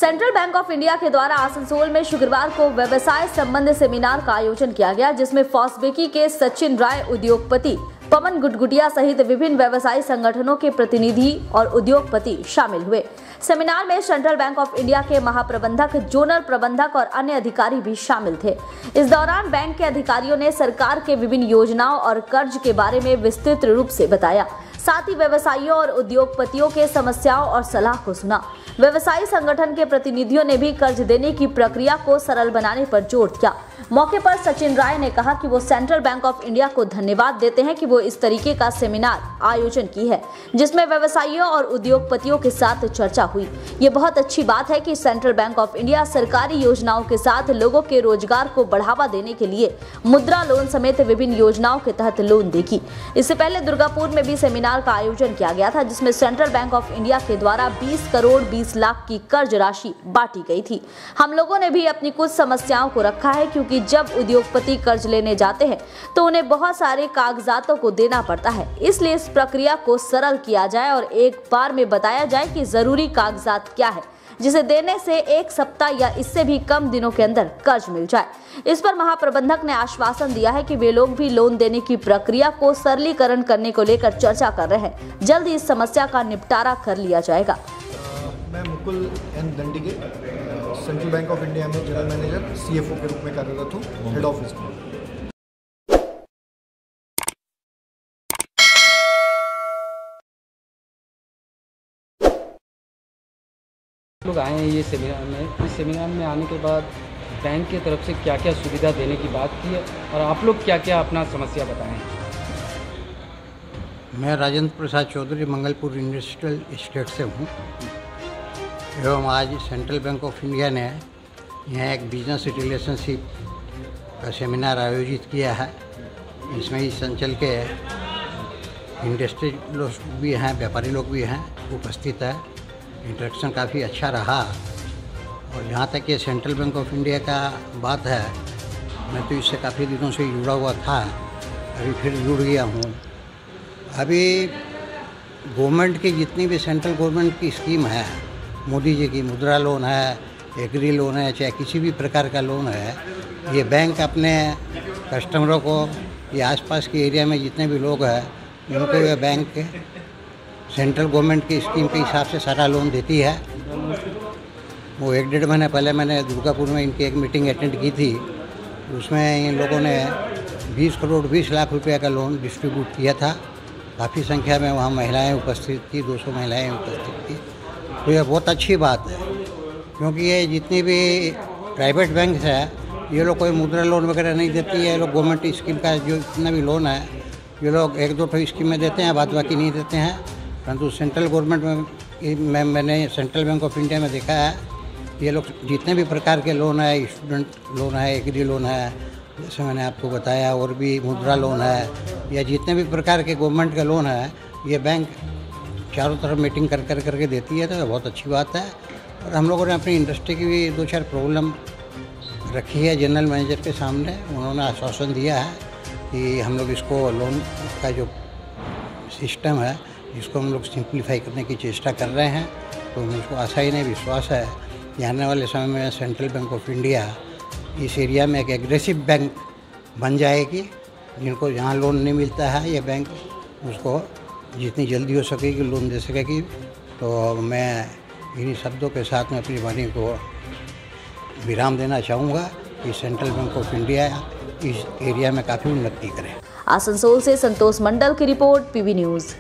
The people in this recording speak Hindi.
सेंट्रल बैंक ऑफ इंडिया के द्वारा आसनसोल में शुक्रवार को व्यवसाय संबंधी सेमिनार का आयोजन किया गया, जिसमें फॉस्बेकी के सचिन राय, उद्योगपति पवन गुटगुटिया सहित विभिन्न व्यवसायी संगठनों के प्रतिनिधि और उद्योगपति शामिल हुए। सेमिनार में सेंट्रल बैंक ऑफ इंडिया के महाप्रबंधक, जोनल प्रबंधक और अन्य अधिकारी भी शामिल थे। इस दौरान बैंक के अधिकारियों ने सरकार के विभिन्न योजनाओं और कर्ज के बारे में विस्तृत रूप से बताया। साथ ही व्यवसायियों और उद्योगपतियों के समस्याओं और सलाह को सुना। व्यवसायी संगठन के प्रतिनिधियों ने भी कर्ज देने की प्रक्रिया को सरल बनाने पर जोर दिया। मौके पर सचिन राय ने कहा कि वो सेंट्रल बैंक ऑफ इंडिया को धन्यवाद देते हैं कि वो इस तरीके का सेमिनार आयोजन की है, जिसमें व्यवसायियों और उद्योगपतियों के साथ चर्चा हुई। ये बहुत अच्छी बात है कि सेंट्रल बैंक ऑफ इंडिया सरकारी योजनाओं के साथ लोगों के रोजगार को बढ़ावा देने के लिए मुद्रा लोन समेत विभिन्न योजनाओं के तहत लोन देगी। इससे पहले दुर्गापुर में भी सेमिनार का आयोजन किया गया था, जिसमें सेंट्रल बैंक ऑफ इंडिया के द्वारा 20 करोड़ 20 लाख की कर्ज राशि बांटी गई थी। हम लोगों ने भी अपनी कुछ समस्याओं को रखा है, क्योंकि जब उद्योगपति कर्ज लेने जाते हैं तो उन्हें बहुत सारे कागजातों को देना पड़ता है। इसलिए इस प्रक्रिया को सरल किया जाए और एक बार में बताया जाए कि जरूरी कागजात क्या है, जिसे देने से 1 सप्ताह या इससे भी कम दिनों के अंदर कर्ज मिल जाए। इस पर महाप्रबंधक ने आश्वासन दिया है कि वे लोग भी लोन देने की प्रक्रिया को सरलीकरण करने को लेकर चर्चा कर रहे हैं। जल्द ही इस समस्या का निपटारा कर लिया जाएगा। मैं Mukul N Dandige, central bank of India में जनरल मैनेजर CFO के रूप में कार्यरत हूँ, हेड ऑफिस में। लोग आए हैं ये सेमिनार में। इस सेमिनार में आने के बाद बैंक की तरफ से क्या क्या सुविधा देने की बात की है और आप लोग क्या क्या अपना समस्या बताएं। मैं राजेंद्र प्रसाद चौधरी मंगलपुर इंडस्ट्रियल एस्टेट से हूँ एवं आज सेंट्रल बैंक ऑफ इंडिया ने यहाँ एक बिजनेस रिलेशनशिप का सेमिनार आयोजित किया है। इसमें इस अंचल के इंडस्ट्री लोग भी हैं, व्यापारी लोग भी हैं, उपस्थित है। इंटरेक्शन काफ़ी अच्छा रहा और जहाँ तक ये सेंट्रल बैंक ऑफ इंडिया का बात है, मैं तो इससे काफ़ी दिनों से जुड़ा हुआ था, अभी फिर जुड़ गया हूँ। अभी गवर्नमेंट की जितनी भी सेंट्रल गवर्नमेंट की स्कीम है, मोदी जी की मुद्रा लोन है, एग्री लोन है, चाहे किसी भी प्रकार का लोन है, ये बैंक अपने कस्टमरों को या आसपास के एरिया में जितने भी लोग हैं उनको ये बैंक सेंट्रल गवर्नमेंट की स्कीम के हिसाब से सारा लोन देती है। वो 1-1.5 महीने पहले मैंने दुर्गापुर में इनकी एक मीटिंग अटेंड की थी। उसमें इन लोगों ने 20 करोड़ 20 लाख रुपए का लोन डिस्ट्रीब्यूट किया था। काफ़ी संख्या में वहाँ महिलाएं उपस्थित थी, 200 महिलाएं उपस्थित थी। तो यह बहुत अच्छी बात है, क्योंकि ये जितनी भी प्राइवेट बैंक है ये लोग कोई मुद्रा लोन वगैरह नहीं देती है। ये लोग गवर्नमेंट स्कीम का जो जितना भी लोन है ये लोग 1-2 स्कीम में देते हैं, बाद बाकी नहीं देते हैं। परंतु सेंट्रल गवर्नमेंट में मैंने सेंट्रल बैंक ऑफ इंडिया में देखा है, ये लोग जितने भी प्रकार के लोन है, स्टूडेंट लोन है, एग्री लोन है, जैसे मैंने आपको बताया, और भी मुद्रा लोन है, या जितने भी प्रकार के गवर्नमेंट का लोन है, ये बैंक चारों तरफ मीटिंग करके देती है। तो बहुत अच्छी बात है। और हम लोगों ने अपनी इंडस्ट्री की भी 2-4 प्रॉब्लम रखी है जनरल मैनेजर के सामने। उन्होंने आश्वासन दिया है कि हम लोग इसको लोन का जो सिस्टम है इसको हम लोग सिंप्लीफाई करने की चेष्टा कर रहे हैं। तो मुझको आशा ही नहीं, विश्वास है कि आने वाले समय में सेंट्रल बैंक ऑफ इंडिया इस एरिया में एक एग्रेसिव बैंक बन जाएगी। जिनको जहाँ लोन नहीं मिलता है ये बैंक उसको जितनी जल्दी हो सकेगी लोन दे सकेगी। तो मैं इन्हीं शब्दों के साथ में अपनी वाणी को विराम देना चाहूँगा कि सेंट्रल बैंक ऑफ इंडिया इस एरिया में काफ़ी उन्नति करे। आसनसोल से संतोष मंडल की रिपोर्ट, PB न्यूज़।